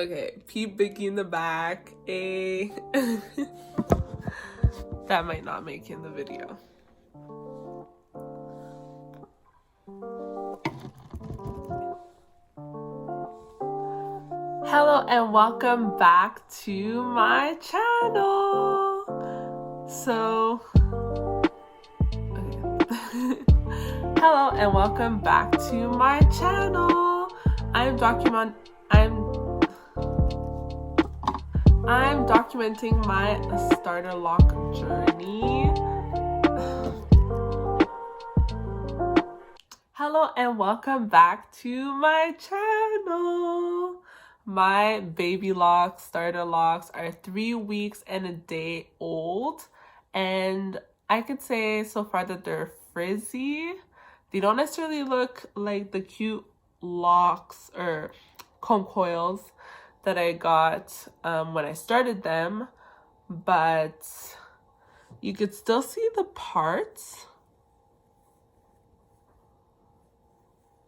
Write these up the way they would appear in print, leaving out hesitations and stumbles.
Okay, Pete Biggie in the back. That might not make it in the video. Hello and welcome back to my channel. Hello and welcome back to my channel. I'm documenting my starter lock journey. Hello and welcome back to my channel. My baby locks, starter locks, are 3 weeks and a day old, and I could say so far that they're frizzy. They don't necessarily look like the cute locks or comb coils that I got when I started them, but you could still see the parts.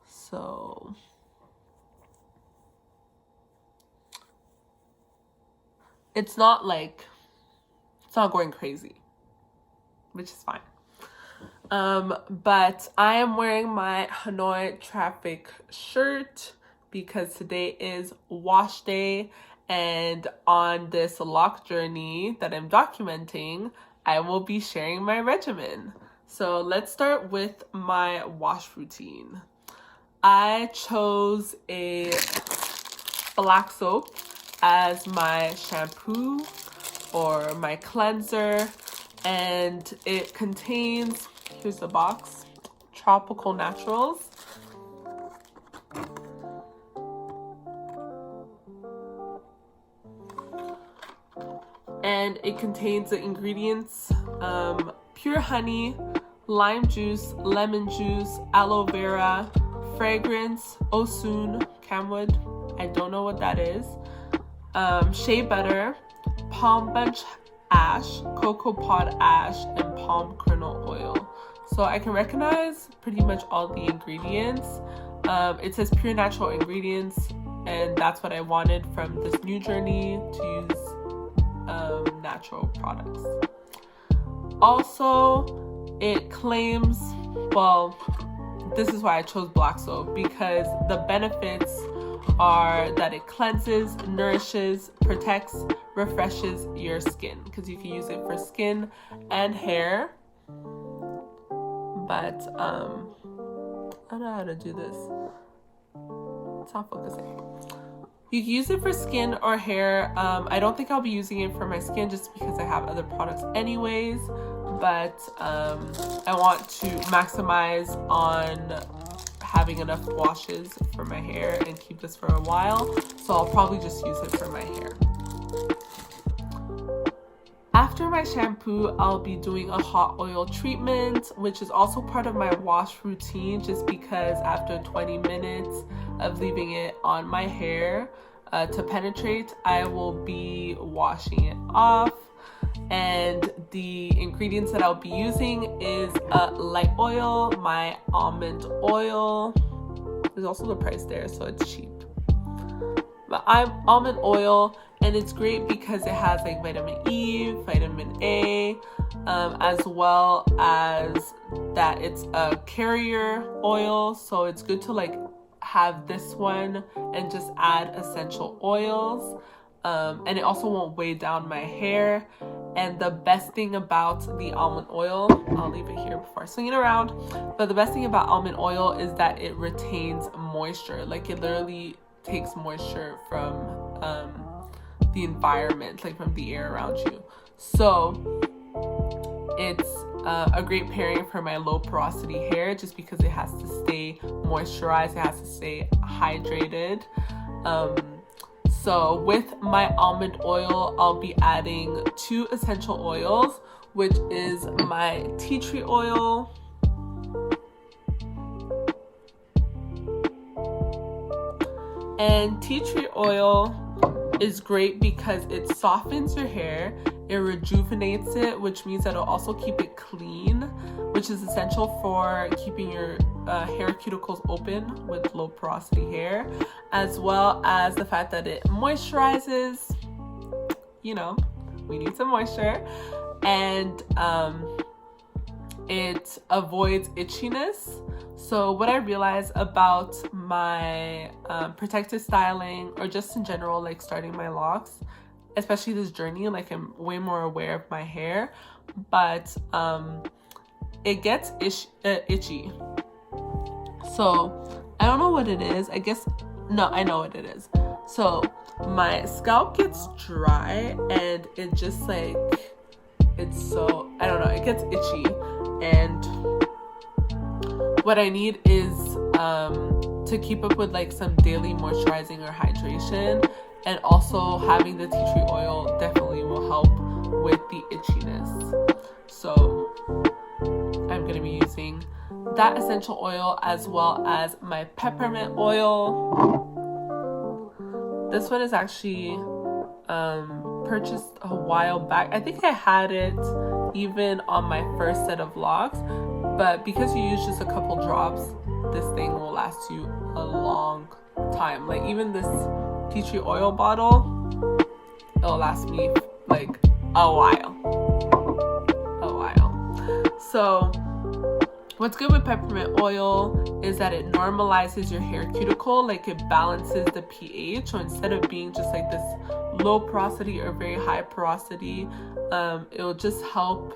So it's not going crazy, which is fine. But I am wearing my Hanoi traffic shirt because today is wash day, and on this lock journey that I'm documenting, I will be sharing my regimen. So let's start with my wash routine. I chose a black soap as my shampoo or my cleanser, and it contains, here's the box, Tropical Naturals. And it contains the ingredients, pure honey, lime juice, lemon juice, aloe vera, fragrance, Osun, camwood, I don't know what that is, shea butter, palm bunch ash, cocoa pod ash, and palm kernel oil. So I can recognize pretty much all the ingredients. It says pure natural ingredients, and that's what I wanted from this new journey, to use natural products. Also, it claims, well, this is why I chose black soap, because the benefits are that it cleanses, nourishes, protects, refreshes your skin, because you can use it for skin and hair. But I don't know how to do this. It's not focusing. You can use it for skin or hair. I don't think I'll be using it for my skin just because I have other products anyways, but I want to maximize on having enough washes for my hair and keep this for a while, so I'll probably just use it for my hair. After my shampoo, I'll be doing a hot oil treatment, which is also part of my wash routine, just because after 20 minutes of leaving it on my hair to penetrate, I will be washing it off. And the ingredients that I'll be using is light oil, my almond oil. There's also the price there, so it's cheap. But I'm almond oil, and it's great because it has like vitamin E, vitamin A, as well as that it's a carrier oil, so it's good to have this one and just add essential oils. And it also won't weigh down my hair. And the best thing about the almond oil, I'll leave it here before I swing it around, but the best thing about almond oil is that it retains moisture. It literally takes moisture from the environment, from the air around you. So it's a great pairing for my low porosity hair, just because it has to stay moisturized, it has to stay hydrated. So with my almond oil, I'll be adding 2 essential oils, which is my tea tree oil and tea tree oil is great because it softens your hair, it rejuvenates it, which means that it'll also keep it clean, which is essential for keeping your hair cuticles open with low porosity hair, as well as the fact that it moisturizes. You know, we need some moisture, and it avoids itchiness. So what I realized about my protective styling, or just in general, like starting my locks, especially this journey, like I'm way more aware of my hair, but it gets itchy. So I don't know what it is. I know what it is. So my scalp gets dry, and it just like, it's so, I don't know, it gets itchy. And what I need is to keep up with like some daily moisturizing or hydration, and also having the tea tree oil definitely will help with the itchiness. So I'm going to be using that essential oil, as well as my peppermint oil. This one is actually purchased a while back. I think I had it even on my first set of locks, but because you use just a couple drops, this thing will last you a long time. Like even this tea tree oil bottle, it'll last me like a while. So what's good with peppermint oil is that it normalizes your hair cuticle, like it balances the pH. So instead of being just like this low porosity or very high porosity, it'll just help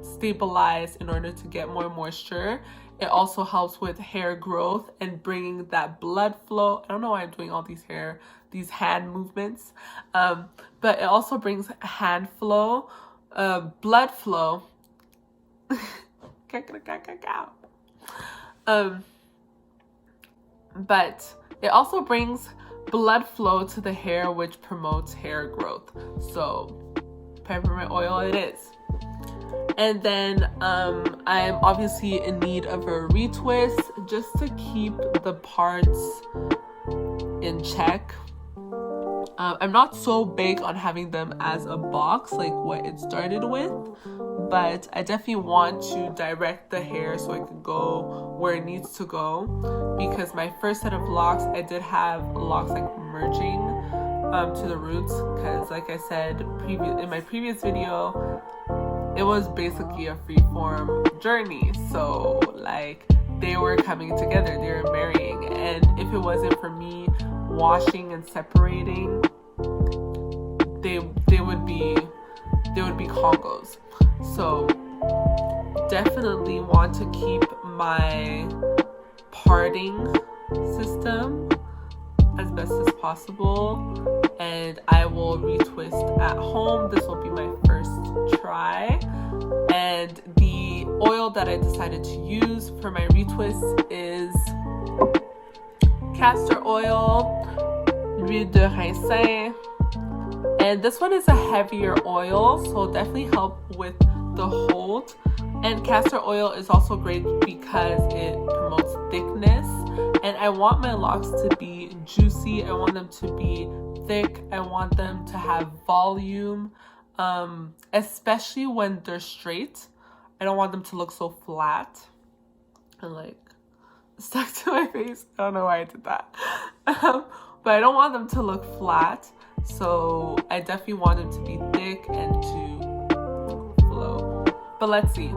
stabilize in order to get more moisture. It also helps with hair growth and bringing that blood flow. I don't know why I'm doing all these hand movements, but it also brings hand flow, blood flow. But it also brings blood flow to the hair, which promotes hair growth. So peppermint oil it is. And then I'm obviously in need of a retwist, just to keep the parts in check. I'm not so big on having them as a box like what it started with, but I definitely want to direct the hair so it can go where it needs to go, because my first set of locks, I did have locks like merging to the roots, because like I said in my previous video, it was basically a freeform journey. So like they were coming together, they were marrying, and if it wasn't for me washing and separating, they would be Congos. So definitely want to keep my parting system as best as possible, and I will retwist at home. This will be my first try, and the oil that I decided to use for my retwist is castor oil, huile de ricin, and this one is a heavier oil, so definitely help with the hold. And castor oil is also great because it promotes thickness, and I want my locks to be juicy, I want them to be thick, I want them to have volume, especially when they're straight. I don't want them to look so flat and like stuck to my face. I don't know why I did that. But I don't want them to look flat, so I definitely want them to be thick and to flow. But let's see.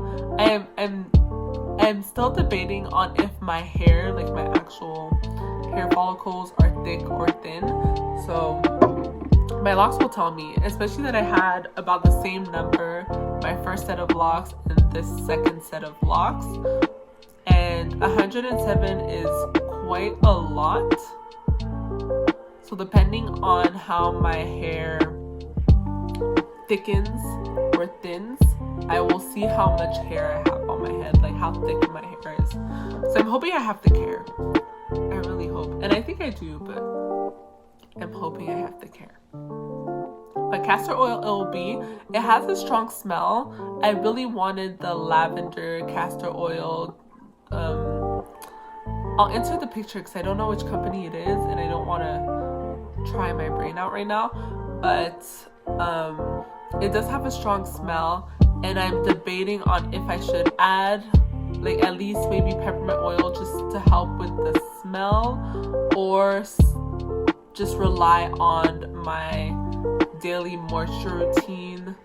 I'm still debating on if my hair, like my actual hair follicles, are thick or thin. So my locks will tell me, especially that I had about the same number my first set of locks and this second set of locks. And 107 is quite a lot. So depending on how my hair thickens or thins, I will see how much hair I have on my head, like how thick my hair is. So I'm hoping I have thick hair. I really hope. And I think I do, but I'm hoping I have thick hair. But castor oil it will be. It has a strong smell. I really wanted the lavender castor oil. I'll insert the picture because I don't know which company it is, and I don't want to try my brain out right now. But it does have a strong smell, and I'm debating on if I should add like at least maybe peppermint oil just to help with the smell, or just rely on my daily moisture routine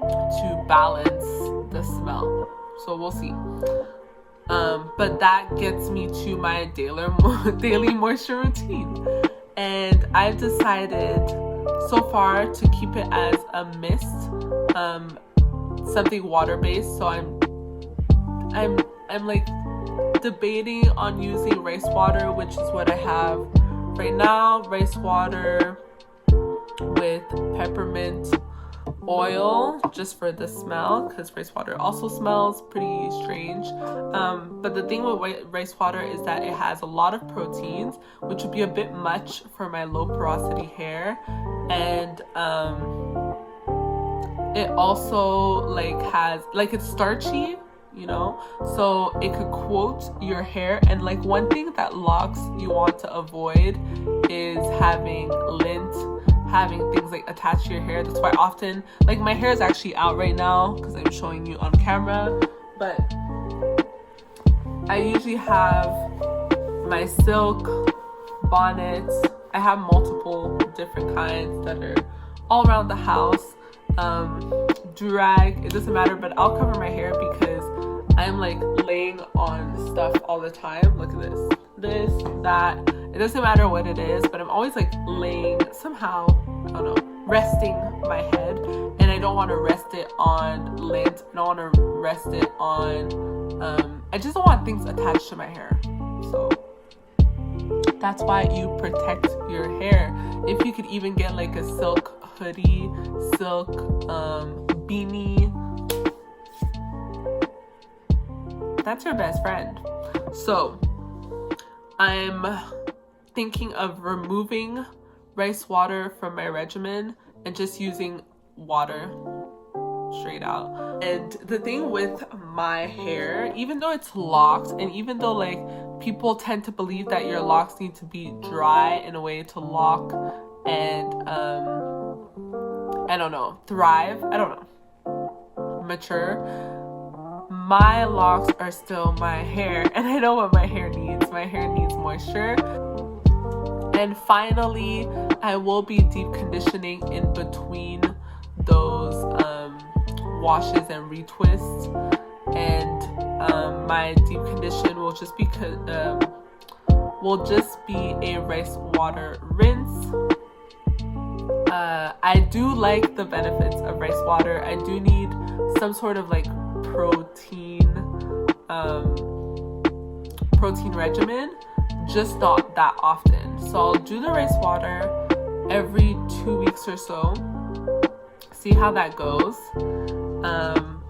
to balance the smell. So we'll see. But that gets me to my daily moisture routine. And I've decided so far to keep it as a mist, something water-based. So I'm like debating on using rice water, which is what I have right now. Rice water with peppermint oil just for the smell, because rice water also smells pretty strange. But the thing with rice water is that it has a lot of proteins, which would be a bit much for my low porosity hair. And it also like has like, it's starchy, you know, so it could coat your hair. And like one thing that locs you want to avoid is having lint, having things like attached to your hair. That's why often, like, my hair is actually out right now because I'm showing you on camera, but I usually have my silk bonnets. I have multiple different kinds that are all around the house. Durag, it doesn't matter, but I'll cover my hair because I'm like laying on stuff all the time. Look at this, that. It doesn't matter what it is, but I'm always like laying somehow, I don't know, resting my head. And I don't want to rest it on lint. I don't want to rest it on, I just don't want things attached to my hair. So that's why you protect your hair. If you could even get like a silk hoodie, silk beanie, that's your best friend. So I'm thinking of removing rice water from my regimen and just using water straight out. And the thing with my hair, even though it's locked, and even though like people tend to believe that your locks need to be dry in a way to lock and I don't know, thrive, I don't know, mature, my locks are still my hair, and I know what my hair needs. My hair needs moisture. And finally, I will be deep conditioning in between those washes and retwists. And my deep condition will just be a rice water rinse. I do like the benefits of rice water. I do need some sort of like protein regimen, just not that often. So I'll do the rice water every 2 weeks or so, see how that goes.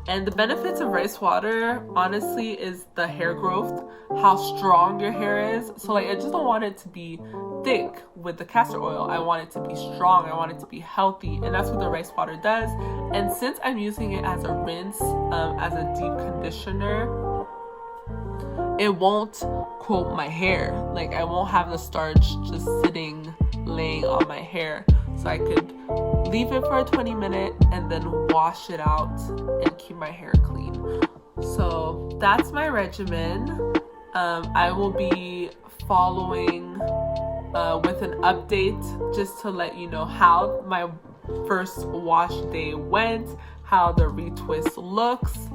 And the benefits of rice water, honestly, is the hair growth, how strong your hair is. So like, I just don't want it to be thick with the castor oil. I want it to be strong. I want it to be healthy. And that's what the rice water does. And since I'm using it as a rinse, as a deep conditioner, it won't coat my hair. Like, I won't have the starch just laying on my hair. So I could leave it for a 20-minute and then wash it out and keep my hair clean. So that's my regimen. I will be following with an update just to let you know how my first wash day went, how the retwist looks,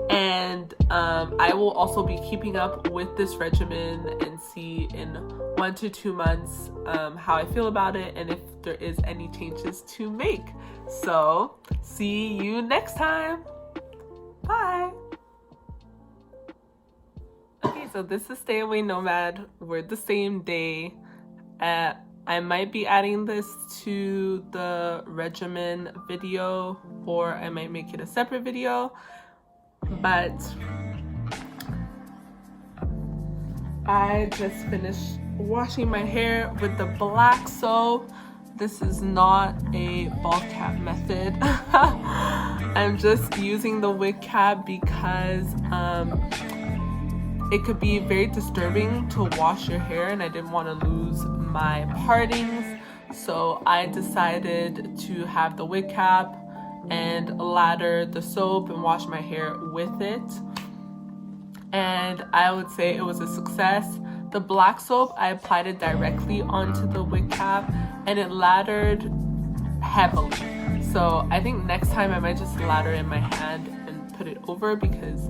and I will also be keeping up with this regimen and see in 1 to 2 months how I feel about it and if there is any changes to make. So see you next time. Bye. Okay, so this is Away Nomad. We're the same day. I might be adding this to the regimen video, or I might make it a separate video, but I just finished washing my hair with the black soap. This is not a bald cap method. I'm just using the wig cap because it could be very disturbing to wash your hair, and I didn't want to lose my partings. So I decided to have the wig cap and lather the soap and wash my hair with it. and I would say it was a success. The black soap, I applied it directly onto the wig cap and it lathered heavily. So I think next time I might just lather in my hand and put it over, because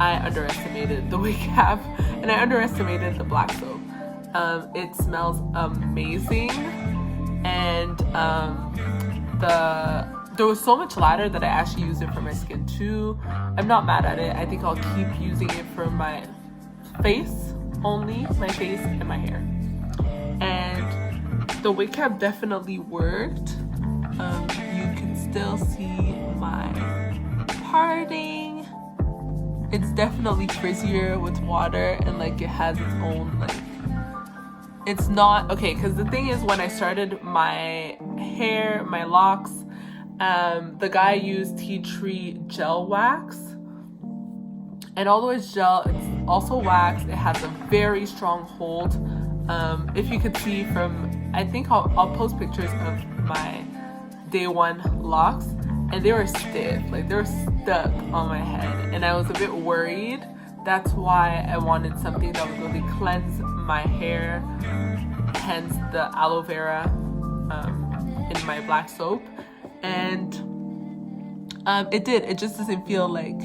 I underestimated the wig cap and I underestimated the black soap. It smells amazing, and there was so much lather that I actually used it for my skin too. I'm not mad at it. I think I'll keep using it for my face only, my face and my hair. And the wig cap definitely worked. You can still see my parting. It's definitely frizzier with water, and like it has its own like, it's not okay, because the thing is, when I started my hair, my locks, the guy used tea tree gel wax, and although it's gel, it's also wax. It has a very strong hold. If you could see from, I think I'll post pictures of my day one locks, and they were stiff, like they were stuck on my head, and I was a bit worried. That's why I wanted something that would really cleanse my hair, hence the aloe vera in my black soap. And it did. It just doesn't feel like,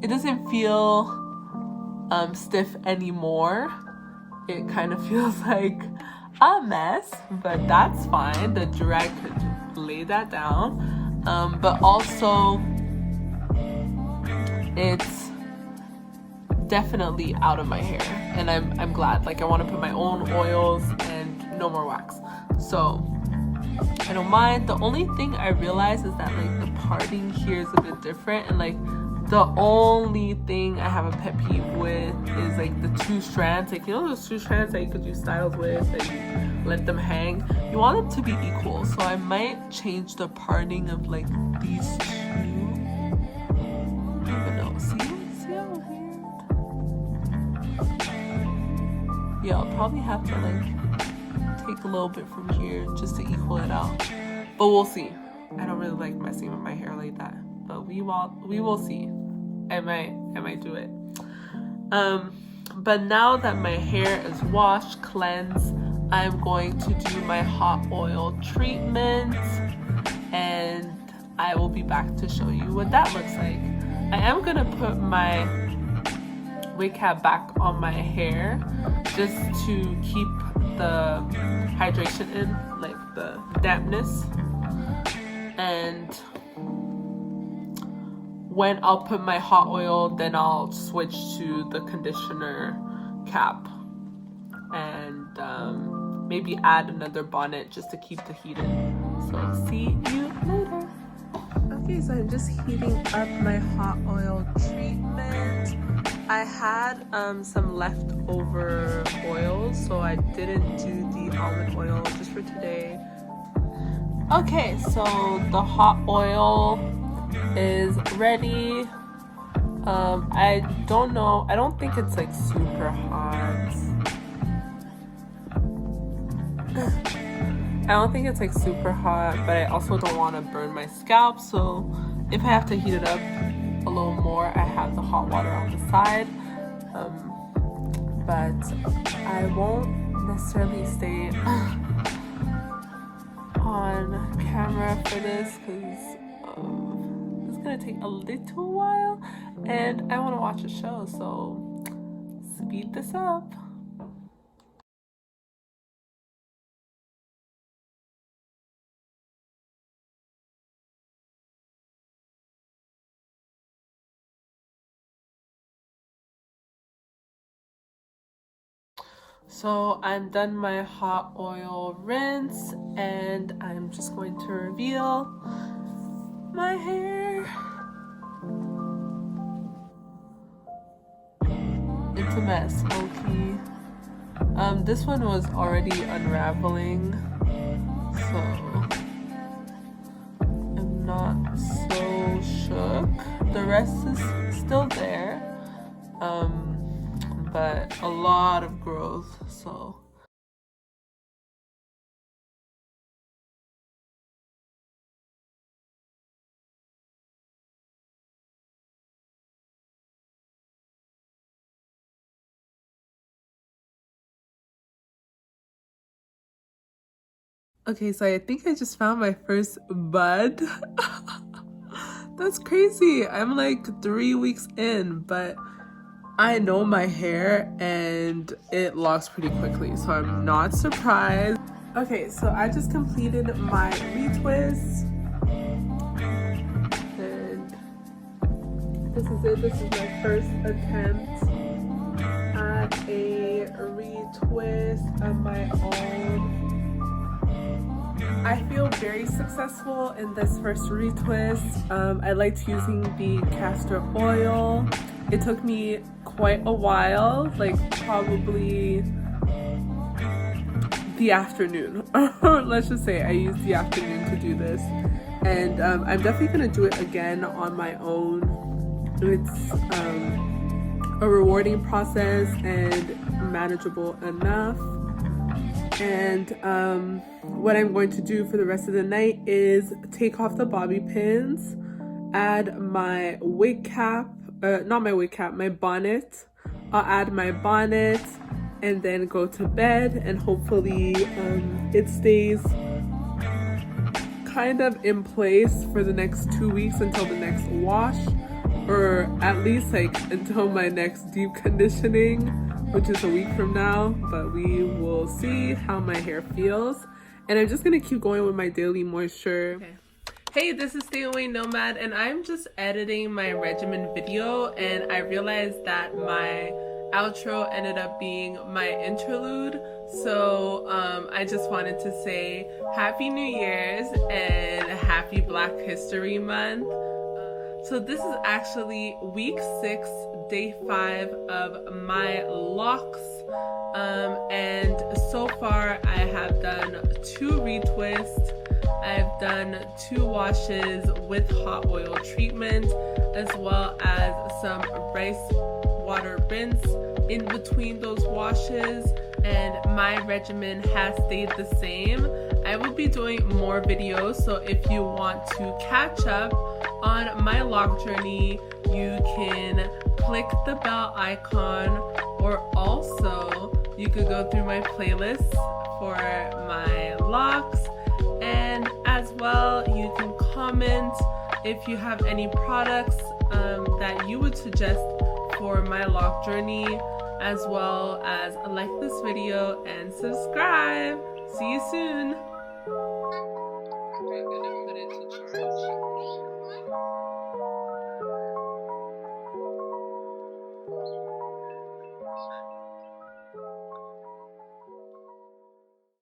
it doesn't feel stiff anymore. It kind of feels like a mess, but that's fine. The drag could lay that down. But also, it's definitely out of my hair, and I'm glad. Like, I want to put my own oils and no more wax, so I don't mind. The only thing I realized is that like the parting here is a bit different, and like the only thing I have a pet peeve with is like the two strands. Like, you know those two strands that you could do styles with, that you let them hang, you want them to be equal. So I might change the parting of like these two. I don't know. See how weird? Yeah, I'll probably have to like take a little bit from here just to equal it out, but we'll see. I don't really like messing with my hair like that, but we will see. I might do it. But now that my hair is washed, cleansed, I'm going to do my hot oil treatment, and I will be back to show you what that looks like. I am gonna put my wig cap back on my hair just to keep the hydration in, like the dampness. And when I'll put my hot oil, then I'll switch to the conditioner cap, and maybe add another bonnet just to keep the heat in. So see you later. Okay, so I'm just heating up my hot oil treatment. I had some leftover oil, so I didn't do the almond oil just for today. Okay, so the hot oil is ready. I don't know, I don't think it's like super hot. I don't think it's like super hot, but I also don't want to burn my scalp, so if I have to heat it up a little more, I have the hot water on the side. But I won't necessarily stay on camera for this because it's gonna take a little while, and I want to watch a show, so speed this up. So I'm done my hot oil rinse, and I'm just going to reveal my hair. It's a mess, okay. This one was already unraveling, so I'm not so shook. The rest is still there, but a lot of growth, so Okay, so I think I just found my first bud. That's crazy. I'm like 3 weeks in, but I know my hair and it locks pretty quickly, so I'm not surprised. Okay, so I just completed my retwist. And this is it. This is my first attempt at a retwist of my own. I feel very successful in this first retwist. I liked using the castor oil. It took me quite a while, like probably the afternoon. Let's just say I used the afternoon to do this. And I'm definitely gonna do it again on my own. It's a rewarding process and manageable enough. And what I'm going to do for the rest of the night is take off the bobby pins, add my wig cap, not my wig cap, my bonnet. I'll add my bonnet and then go to bed, and hopefully it stays kind of in place for the next 2 weeks until the next wash, or at least like until my next deep conditioning, which is a week from now, but we will see how my hair feels. And I'm just gonna keep going with my daily moisture. Okay. Hey, this is Away Nomad, and I'm just editing my regimen video, and I realized that my outro ended up being my interlude. So I just wanted to say Happy New Year's and Happy Black History Month. So this is actually week 6, day 5 of my locks. And so far I have done 2 retwists. I've done 2 washes with hot oil treatment, as well as some rice water rinse in between those washes, and my regimen has stayed the same. I will be doing more videos, so if you want to catch up on my lock journey, you can click the bell icon, or also you could go through my playlist for my locks, and as well you can comment if you have any products that you would suggest for my lock journey, as well as like this video and subscribe. See you soon.